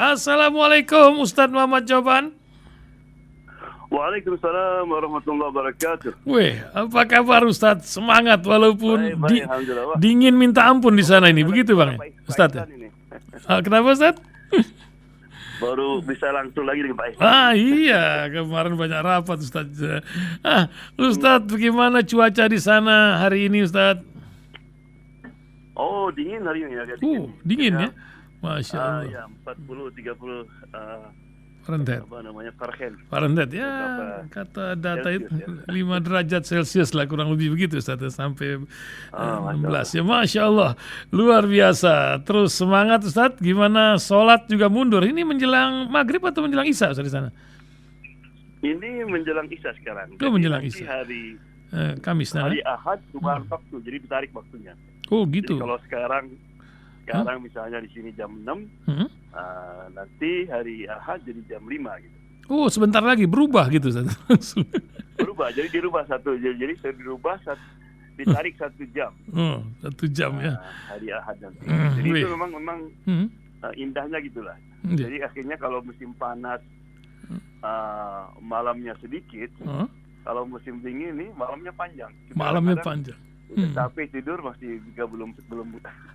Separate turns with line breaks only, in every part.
Assalamualaikum Ustadz Muhammad Joban.
Waalaikumsalam warahmatullahi wabarakatuh.
Weh, apa kabar Ustadz? Semangat walaupun
Baik, alhamdulillah. Wah,
dingin minta ampun di sana ini, begitu
suara
Bang Ustadz ya?
Pak Ihsan ini.
Kenapa Ustadz?
Baru bisa langsung lagi dengan Pak Ihsan.
Iya, kemarin banyak rapat Ustadz. Ustadz, bagaimana cuaca di sana hari ini Ustadz?
Oh, dingin hari ini agak dingin.
Dingin ya? Masya Allah.
Ya, 40 30
Fahrenheit.
apa namanya?
Fahrenheit ya,
Beberapa
kata data itu
Celsius,
5 derajat Celcius lah kurang lebih begitu Ustadz, sampai 16
Masya
ya, Masya Allah, luar biasa. Terus semangat Ustadz, gimana sholat juga mundur, ini menjelang maghrib atau menjelang isya Ustadz di sana?
Ini menjelang isya sekarang.
Oh, menjelang
nanti
isya.
Hari
Kamis
hari Ahad tukar waktu, jadi ditarik waktunya.
Oh gitu.
Jadi kalau sekarang misalnya di sini jam 6, nanti hari Ahad jadi jam 5 gitu.
Oh, sebentar lagi berubah gitu Ustadz. Langsung.
Berubah, jadi dirubah ditarik 1 jam.
Oh, 1 jam ya.
Hari Ahad nanti. Jadi itu memang indahnya gitulah. Jadi akhirnya kalau musim panas malamnya sedikit, kalau musim dingin ini malamnya panjang.
Malamnya panjang.
Tapi tidur masih juga belum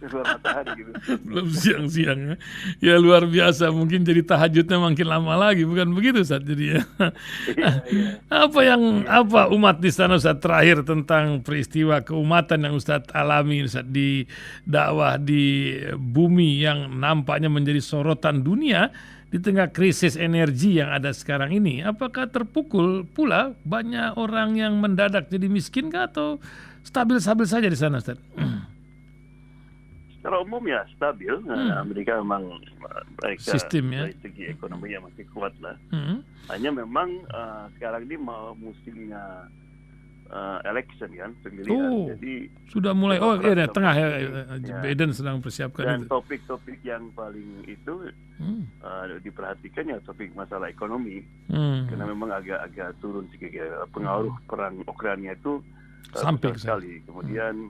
keluar matahari gitu.
Belum siang-siang ya. Ya luar biasa, mungkin jadi tahajudnya makin lama lagi, bukan begitu Ustaz jadi ya.
Iya.
Apa umat di sana Ustaz terakhir tentang peristiwa keumatan yang Ustaz alami Ustaz di dakwah di bumi yang nampaknya menjadi sorotan dunia di tengah krisis energi yang ada sekarang ini. Apakah terpukul pula banyak orang yang mendadak jadi miskin kah, atau stabil-stabil saja di sana, Ustaz?
Secara umum ya stabil. Amerika memang
sistemnya
dari segi ekonomi yang masih kuat lah. Hanya memang sekarang ini musimnya election kan, pemilihan. Jadi
sudah mulai. Tengah ya. Biden sedang persiapkan
dan
itu.
topik-topik yang paling itu diperhatikan ya topik masalah ekonomi. Karena memang agak turun sedikit pengaruh perang Ukraina itu
sampai
sekali. Kemudian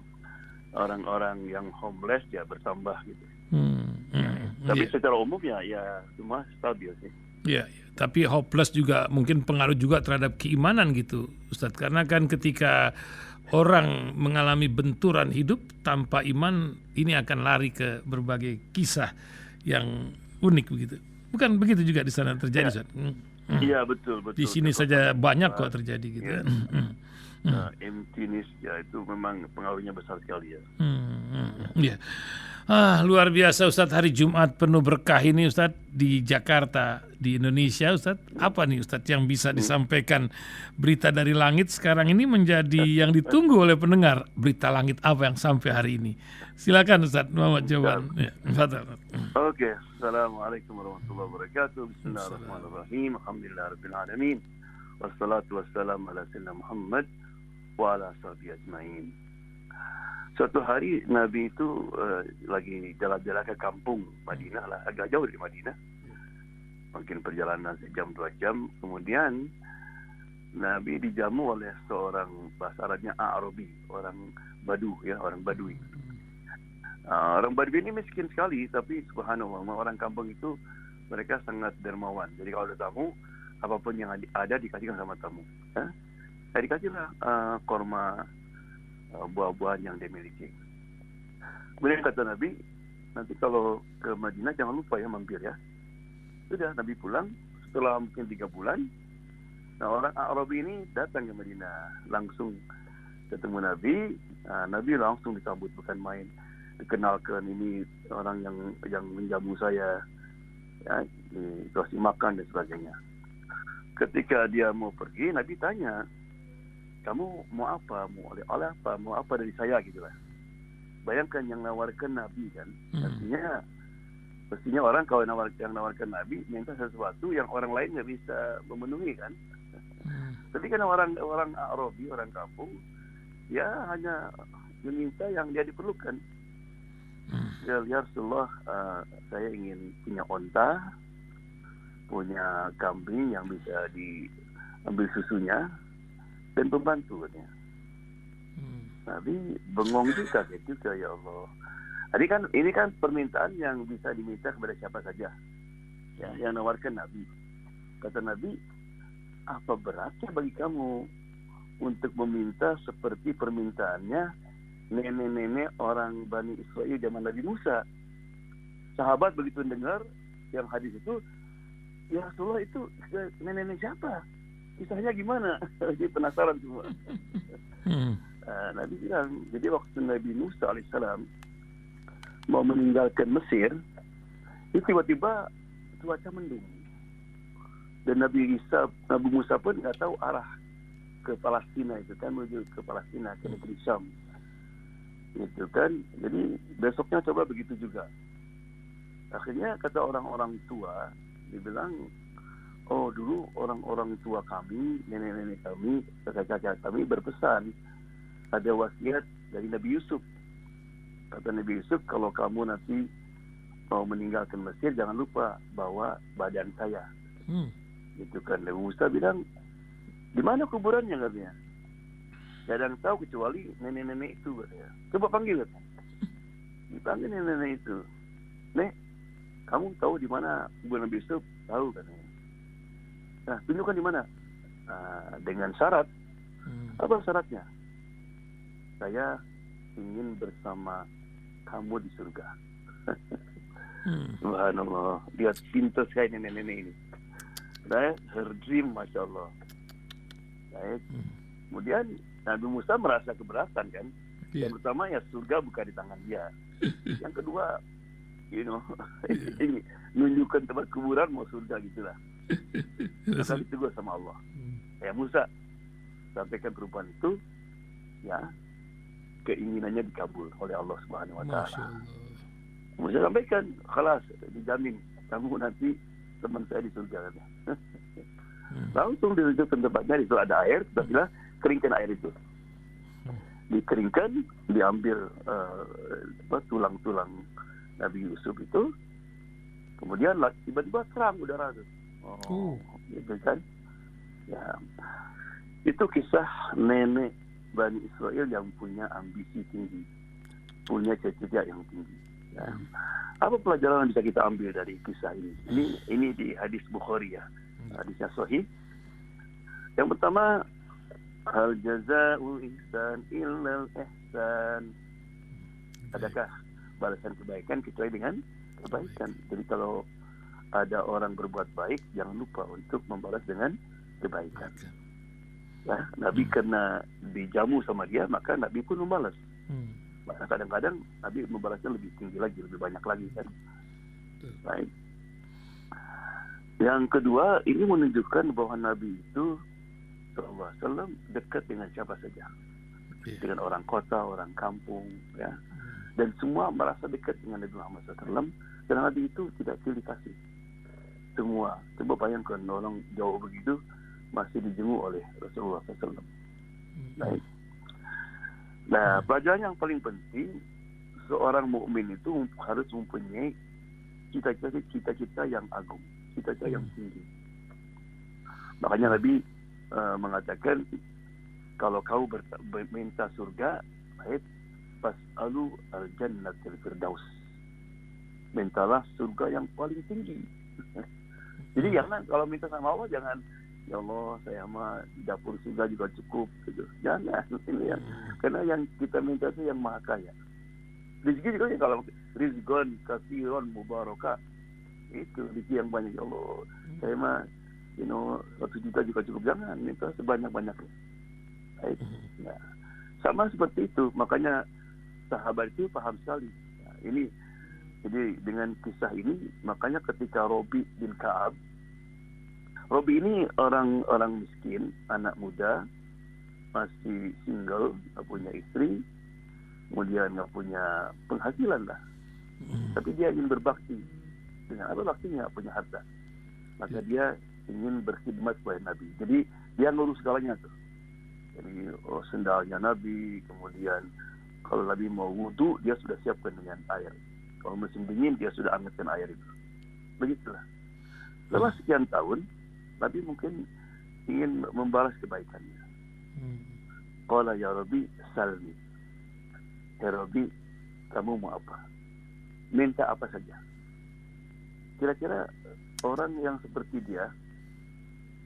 orang-orang yang homeless ya bertambah gitu. Tapi secara umum ya semua stabil sih.
Ya, tapi hopeless juga mungkin pengaruh juga terhadap keimanan gitu, Ustadz. Karena kan ketika orang mengalami benturan hidup tanpa iman, ini akan lari ke berbagai kisah yang unik begitu. Bukan begitu juga di sana terjadi, Ustadz?
Iya, betul.
Di sini saja banyak kok terjadi gitu.
Emptiness ya itu memang pengaruhnya besar sekali ya.
Iya. Luar biasa Ustadz, hari Jumat penuh berkah ini Ustadz di Jakarta, di Indonesia Ustadz. Apa nih Ustadz yang bisa disampaikan, berita dari langit sekarang ini menjadi yang ditunggu oleh pendengar? Berita langit apa yang sampai hari ini? Silakan Ustadz Muhammad Joban.
Oke. Assalamualaikum warahmatullahi wabarakatuh. Bismillahirrahmanirrahim. Alhamdulillahirabbil alamin. Wassalatu wassalamu ala sayyidina Muhammad wa ala sahbihi ajmain. Suatu hari Nabi itu lagi jalan-jalan ke kampung Madinah lah, agak jauh dari Madinah. Mungkin perjalanan sejam 2 jam. Kemudian Nabi dijamu oleh seorang, bahasa Arabnya A'rabi, orang Badu ya, orang Badui. Orang Badui ini miskin sekali, tapi subhanallah orang kampung itu mereka sangat dermawan. Jadi kalau ada tamu, apapun yang ada dikasihkan sama tamu. Dikasihlah korma, buah-buahan yang dia miliki. Kemudian kata Nabi, nanti kalau ke Madinah jangan lupa ya mampir ya. Sudah, Nabi pulang setelah mungkin 3 bulan. Nah, orang Arabi ini datang ke Madinah, langsung ketemu Nabi. Nabi langsung disambut, bukan main. Dikenalkan, ini orang yang menjamu saya, ya, dikasih makan dan sebagainya. Ketika dia mau pergi, Nabi tanya, kamu mau apa? Mau oleh apa? Mau apa dari saya gitu lah. Bayangkan yang nawarkan Nabi kan. Pastinya orang kalau yang nawarkan Nabi minta sesuatu yang orang lain nggak bisa memenuhi kan. Tapi kan orang Arabi, orang kampung, ya hanya meminta yang dia diperlukan. Ya Rasulullah, saya ingin punya onta, punya kambing yang bisa diambil susunya, dan pembantu katanya. Nabi bengong juga, kaget juga, ya Allah. Ini kan permintaan yang bisa diminta kepada siapa saja. ya, yang nawarkan Nabi. Kata Nabi, apa beratnya bagi kamu untuk meminta seperti permintaannya nenek-nenek orang Bani Israel zaman Nabi Musa. Sahabat begitu dengar yang hadis itu, ya Rasulullah, itu nenek-nenek siapa? Kisahnya gimana? Jadi penasaran semua. Nabi bilang, jadi waktu Nabi Musa alaihissalam mau meninggalkan Mesir, itu tiba-tiba cuaca mendung. Dan Nabi Musa pun nggak tahu arah ke Palestina, itu kan menuju ke Palestina, ke negeri Syam. Itu kan, jadi besoknya coba begitu juga. Akhirnya kata orang-orang tua, dibilang, oh dulu orang-orang tua kami, nenek-nenek kami, kakak-kakak kami berpesan, ada wasiat dari Nabi Yusuf. Kata Nabi Yusuf, kalau kamu nanti mau meninggalkan Mesir, jangan lupa bawa badan saya. Gitu kan. Nabi Musa bilang, di mana kuburannya katanya? Tidak ada yang tahu kecuali nenek-nenek itu katanya. Coba panggil katanya. Dipanggil nenek-nenek itu. Nek, kamu tahu di mana kuburan Nabi Yusuf? Tahu katanya. Nah, tunjukkan di mana? Dengan syarat. Apa syaratnya? Saya ingin bersama kamu di surga. Subhanallah. Lihat pintar sekali nenek-nenek ini. Baik, her dream, Masya Allah. Baik. Kemudian Nabi Musa merasa keberatan kan. Yang pertama ya surga bukan di tangan dia. Yang kedua, ini nunjukkan tempat kuburan mau surga gitulah. Maka ditegur sama Allah. Ya Musa, sampaikan perubahan itu, ya keinginannya dikabul oleh Allah Subhanahu Wa Taala. Musa sampaikan, khalas, dijamin kamu nanti teman saya di surga. Langsung ditunjukkan tempatnya, di situ ada air, sudah keringkan air itu. Dikeringkan, diambil tulang-tulang Nabi Yusuf itu, kemudian tiba-tiba terang udara itu. Gitu kan? Ya, itu kisah nenek Bani Israel yang punya ambisi tinggi, punya cita-cita yang tinggi. Ya. Apa pelajaran yang bisa kita ambil dari kisah ini? Ini di hadis Bukhari ya, hadisnya sahih. Yang pertama, hal jazaa'ul ihsan illal ihsan. Adakah balasan kebaikan kecuali dengan kebaikan? Jadi kalau ada orang berbuat baik, jangan lupa untuk membalas dengan kebaikan. Ya, Nabi karena dijamu sama dia, maka Nabi pun membalas. Maka kadang-kadang Nabi membalasnya lebih tinggi lagi, lebih banyak lagi kan. Baik. Yang kedua, ini menunjukkan bahwa Nabi itu SAW dekat dengan siapa saja. Dengan orang kota, orang kampung, ya. Dan semua merasa dekat dengan Nabi Muhammad SAW. Dan Nabi itu tidak pilih kasih. Semua. Coba bayangkan orang jauh begitu masih dijenguk oleh Rasulullah SAW. Baik. Nah, pelajaran yang paling penting, seorang mukmin itu harus mempunyai cita-cita yang agung, cita-cita yang tinggi. Makanya Nabi mengatakan, kalau kau minta surga, baik, fas'alu al-jannatul firdaus. Mintalah surga yang paling tinggi. Jadi jangan, kalau minta sama Allah, jangan, ya Allah, saya mah dapur surga juga cukup, gitu. Jangan, ini ya. Karena yang kita minta itu yang maha kaya. Rezeki juga ya, kalau rizqan katsiran mubarakah, itu rezeki yang banyak, ya Allah. Saya mah 1 juta juga cukup. Jangan minta sebanyak-banyaknya. Baik. Nah, sama seperti itu. Makanya sahabat itu paham sekali. Nah, ini jadi dengan kisah ini, makanya ketika Robi bin Ka'ab, Robi ini orang miskin, anak muda, masih single, nggak punya istri, kemudian nggak punya penghasilan lah. Tapi dia ingin berbakti. Dengan apa baktinya? Punya harta. Maka dia ingin berkhidmat kepada Nabi. Jadi dia ngurus segalanya tuh. Jadi sendalnya Nabi, kemudian kalau Nabi mau wudu, dia sudah siapkan dengan air. Kalau musim dingin, dia sudah angetkan air itu. Begitulah. Setelah sekian tahun, Nabi mungkin ingin membalas kebaikannya. Qala ya Rabbi salmi. Ya Rabbi, kamu mau apa? Minta apa saja. kira-kira orang yang seperti dia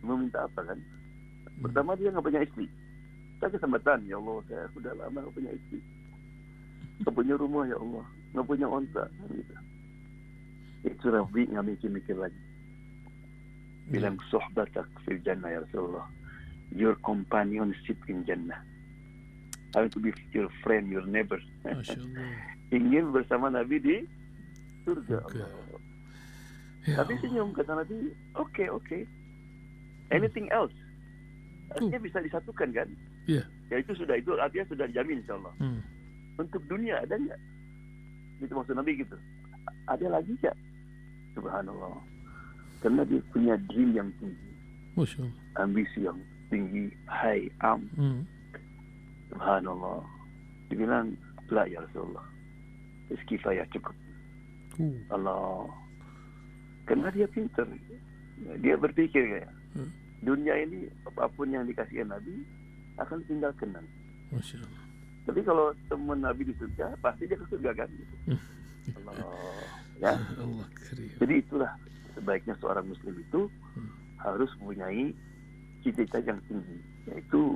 meminta apa kan? Pertama dia nggak punya istri. Saya kesempatan, ya Allah, saya sudah lama nggak punya istri, nggak punya rumah, ya Allah, nggak punya onta, gitu. Itu Rabbi nggak mikir-mikir lagi. Bilang sohbatak fil jannah ya Rasulullah, your companionship in jannah. I want to be your friend, your neighbor.
Masya Allah.
Ingin bersama Nabi di surga.
Surga.
Allah.
Ya
Tapi
Allah.
senyum, kata Nabi, oke. Anything else? Artinya bisa disatukan kan?
Iya.
Ya itu artinya sudah dijamin insyaAllah. Untuk dunia ada nggak? Itu maksud Nabi gitu. Ada lagi nggak? Subhanallah. Karena dia punya dream yang tinggi,
Masya Allah.
ambisi yang tinggi, high, Subhanallah. Dibilang, la ya Rasulullah, kifayah cukup. Allah. Karena dia pintar. Dia berpikir kayak, dunia ini apapun yang dikasihkan Nabi akan tinggalkan nanti.
Masya Allah.
Tapi kalau teman Nabi di surga, pasti dia ke surga kan? Allah. Ya.
Allah karim.
Jadi itulah sebaiknya seorang Muslim itu harus mempunyai cita-cita yang tinggi, yaitu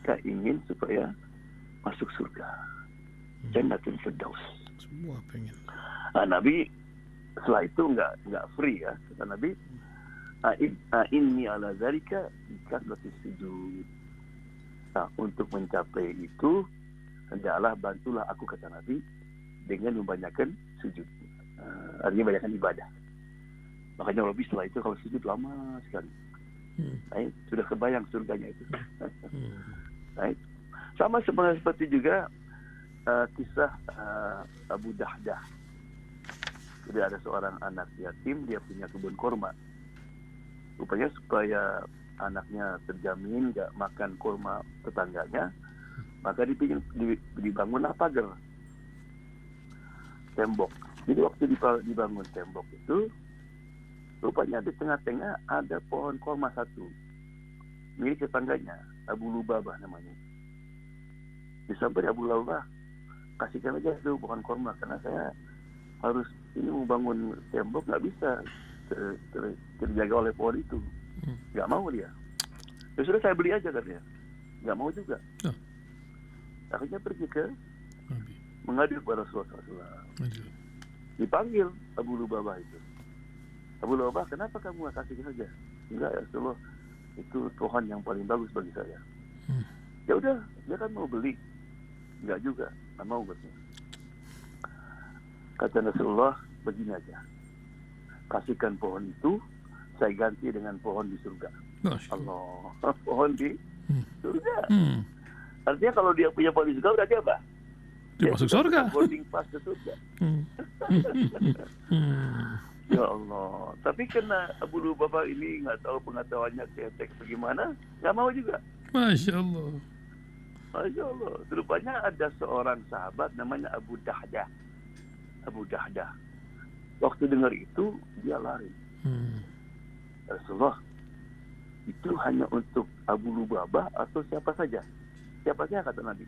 kita ingin supaya masuk surga, Jannatul Firdaus.
Semua pengen.
Nabi setelah itu nggak free ya, kata Nabi, inni ala zalika bikasratis sujud. Nah, untuk mencapai itu hendaklah bantulah aku, kata Nabi, dengan membanyakkan sujud. Artinya banyakkan ibadah. Makanya Nabi setelah itu kalau sujud lama sekali. Baik, sudah kebayang surganya itu. Baik. Sama seperti juga kisah Abu Dahdah. Jadi ada seorang anak yatim, dia punya kebun kurma. Rupanya supaya anaknya terjamin nggak makan kurma tetangganya, maka dibangunlah pagar, tembok. Jadi waktu dibangun tembok itu, rupanya di tengah-tengah ada pohon kurma satu milik tetangganya, Abu Lubabah namanya. Disampai Abu Lubabah, kasihkan aja itu pohon kurma, karena saya harus ini mau bangun tembok, nggak bisa terjaga oleh pohon itu. Nggak mau dia. Ya sudah, saya beli aja, katanya. Nggak mau juga. Akhirnya pergi ke
Nabi.
mengadu kepada Rasulullah. Dipanggil Abu Lubabah itu. Abu Lubabah, kenapa kamu nggak kasih saja? Enggak ya Rasulullah, itu pohon yang paling bagus bagi saya. Ya udah, dia kan mau beli. Enggak juga, nggak mau, katanya. Kata Rasulullah, begini aja, kasihkan pohon itu, saya ganti dengan pohon di surga. Allah, pohon di surga. Artinya kalau dia punya pohon di surga, berarti apa?
Dia masuk surga.
Boarding pass ke surga. Ya Allah. Tapi karena Abu Lubabah ini nggak tahu pengetahuannya cetek bagaimana, nggak mau juga.
Masya Allah.
Masya Allah. Rupanya ada seorang sahabat namanya Abu Dahdah. Abu Dahdah. Waktu dengar itu, dia lari. Rasulullah, itu hanya untuk Abu Lubabah atau siapa saja? Siapa saja, kata Nabi.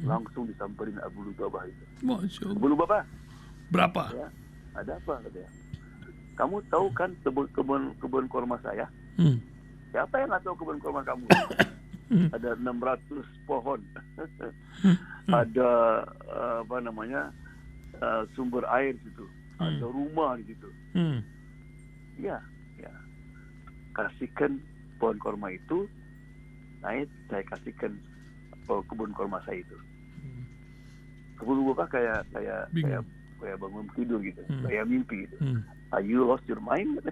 Langsung disamperin Abu Lubabah itu.
Masya Allah.
Abu Lubabah,
Berapa?
ya, ada apa, katanya? Kamu tahu kan kebun kurma saya? Siapa yang nggak tahu kebun kurma kamu? Ada 600 pohon. Ada sumber air di situ. Ada rumah di situ. Ya. Kasihkan pohon kurma itu, saya kasihkan kebun kurma saya itu. Kebun kurma kayak bangun tidur gitu, kayak mimpi gitu. Are you lost your mind?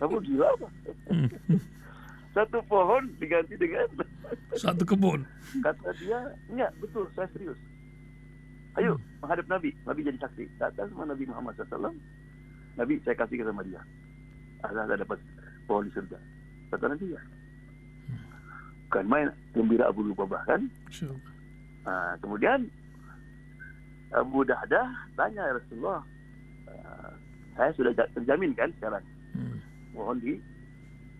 Kamu gila apa? Satu pohon diganti dengan
satu kebun.
Kata dia, enggak, betul, saya serius. Ayo, menghadap Nabi. Nabi jadi saksi. Kata sama Nabi Muhammad SAW, Nabi, saya kasih sama dia. Saya dapat pohon di surga. Kata Nabi, ya. Bukan main, gembira Abu Lubabah kan? Kemudian Abu Dahdah tanya, ya Rasulullah, saya sudah terjamin kan sekarang pohon di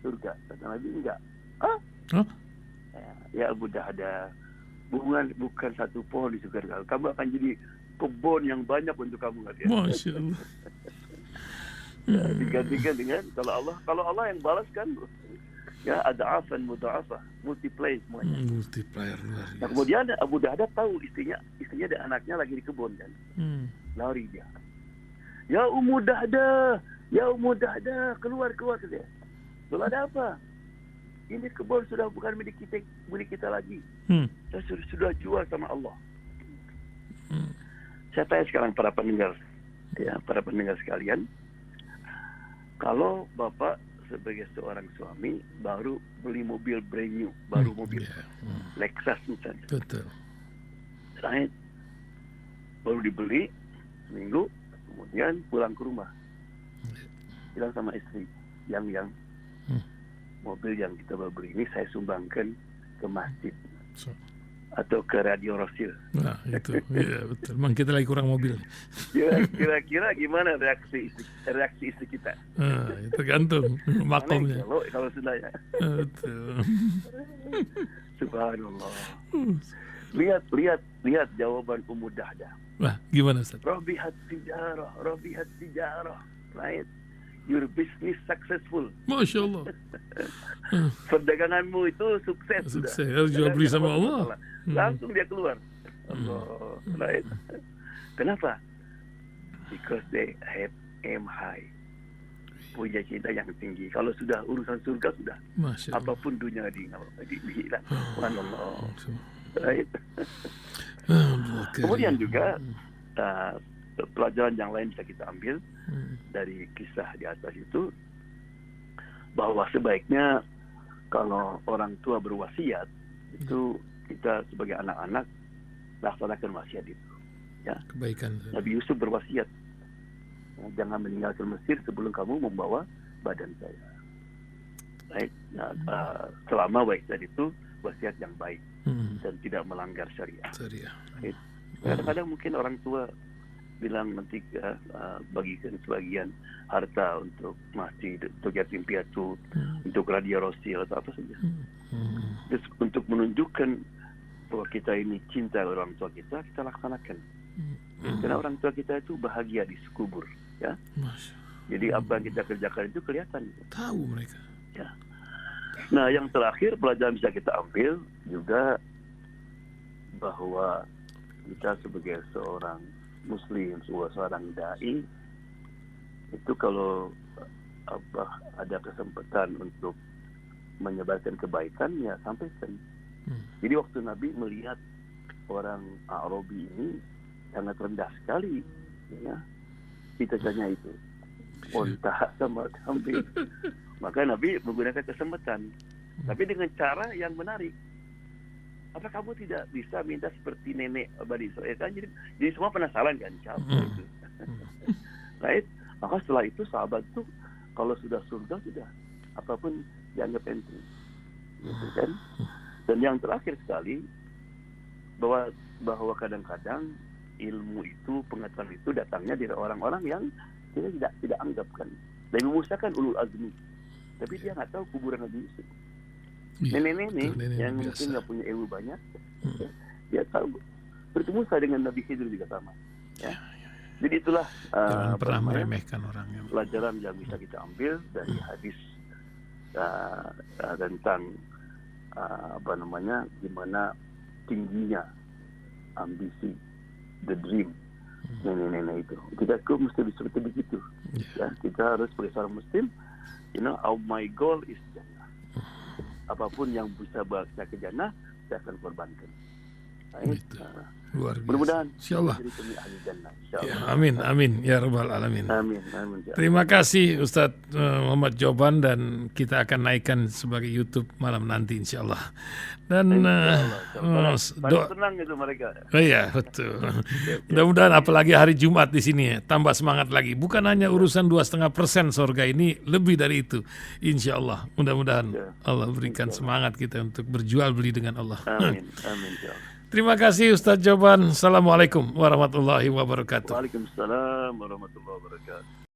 surga? Kata Nabi, enggak. Ya Abu Dahdah, bukan satu pohon di surga, kamu akan jadi kebun yang banyak untuk kamu, katanya.
Masya Allah.
Ya, digantikan dengan kalau Allah yang balas kan ya ad'afan mudha'afah, multiply semuanya.
Multiplier luar
Nah,
biasa.
kemudian Abu Dahdah tahu istrinya dan anaknya lagi di kebun kan. Lari dia. Ya Ummu Dahdah, keluar dia. Lalu ada apa? Ini kebun sudah bukan milik kita lagi. Kita sudah jual sama Allah. Saya tanya sekarang para pendengar sekalian, kalau Bapak sebagai seorang suami baru beli mobil brand new, mobil Lexus misalnya,
Betul.
right? Baru dibeli seminggu, kemudian pulang ke rumah, bilang sama istri, yang mobil yang kita baru beli ini saya sumbangkan ke masjid atau ke Radio Rosil.
Nah itu, ya betul. Memang kita lagi kurang mobil.
Kira-kira gimana reaksi istri kita?
Tergantung makomnya.
Kalau sudah ya.
Betul.
Subhanallah. Lihat jawaban Ummu Dahdah.
Wah, gimana Ustaz?
Rabihat tijarah. Right? Your business successful.
Masya Allah.
Perdaganganmu itu sukses.
Sukses. Harus jual beli sama Allah.
Langsung dia keluar. Allah. Right? Kenapa? Because they have aim high. Punya cinta yang tinggi. Kalau sudah urusan surga sudah.
Masya Allah.
Apapun dunia dihilang. Subhanallah. Right? Kemudian juga pelajaran yang lain bisa kita ambil dari kisah di atas itu, bahwa sebaiknya kalau orang tua berwasiat itu kita sebagai anak-anak laksanakan wasiat itu. Ya.
Kebaikan.
Nabi Yusuf berwasiat, jangan meninggalkan Mesir sebelum kamu membawa badan saya. Baik. Nah, selama wasiat itu wasiat yang baik dan tidak melanggar syariat. Baik. Kadang-kadang mungkin orang tua bilang nanti bagikan sebagian harta untuk masjid, untuk yatim piatu, untuk Radio Rosil atau apa saja. Terus untuk menunjukkan bahwa kita ini cinta orang tua kita laksanakan. Karena orang tua kita itu bahagia di kubur, ya. Jadi apa yang kita kerjakan itu kelihatan.
Tahu mereka.
Ya. Nah, yang terakhir pelajaran bisa kita ambil juga bahwa kita sebagai seorang Muslim, seorang dai itu kalau ada kesempatan untuk menyebarkan kebaikan, ya sampaikan. Jadi waktu Nabi melihat orang Arabi ini sangat rendah sekali, ya, cita-citanya itu unta sama kambing, maka Nabi menggunakan kesempatan, tapi dengan cara yang menarik. Apa kamu tidak bisa minta seperti nenek Bani Israel kan? Jadi semua penasaran kan, siapa itu. Right? Maka setelah itu sahabat itu kalau sudah surga sudah apapun dianggap enteng, gitu kan? Dan yang terakhir sekali bahwa kadang-kadang ilmu itu, pengetahuan itu datangnya dari orang-orang yang kita tidak anggap kan. Nabi Musa kan ulul azmi, tapi dia nggak tahu kuburan Nabi Yusuf. Nenek-nenek yang mungkin nggak punya ilmu banyak, dia tahu. Bertemu saya dengan Nabi Khidir juga sama. Ya. Jadi itulah
jangan pernah meremehkan orangnya.
Pelajaran yang bisa kita ambil dari hadis tentang gimana tingginya ambisi, the dream nenek-nenek itu. Kita mesti seperti begitu. Ya, kita harus sebagai seorang Muslim, my goal is jannah. Apapun yang bisa bawa saya ke jannah, saya akan korbankan.
Luar biasa.
Mudah-mudahan
insyaallah.
Ya,
amin ya rabbal alamin.
Amin.
Terima kasih Ustadz Muhammad Joban, dan kita akan naikkan sebagai YouTube malam nanti insyaallah. Dan
senang itu mereka.
Iya betul. Mudah-mudahan apalagi hari Jumat di sini ya, tambah semangat lagi. Bukan hanya urusan 2,5% surga ini, lebih dari itu. Insyaallah. Mudah-mudahan Allah berikan semangat kita untuk berjual beli dengan Allah.
Amin.
Terima kasih Ustadz Joban. Assalamualaikum warahmatullahi wabarakatuh.
Waalaikumsalam warahmatullahi wabarakatuh.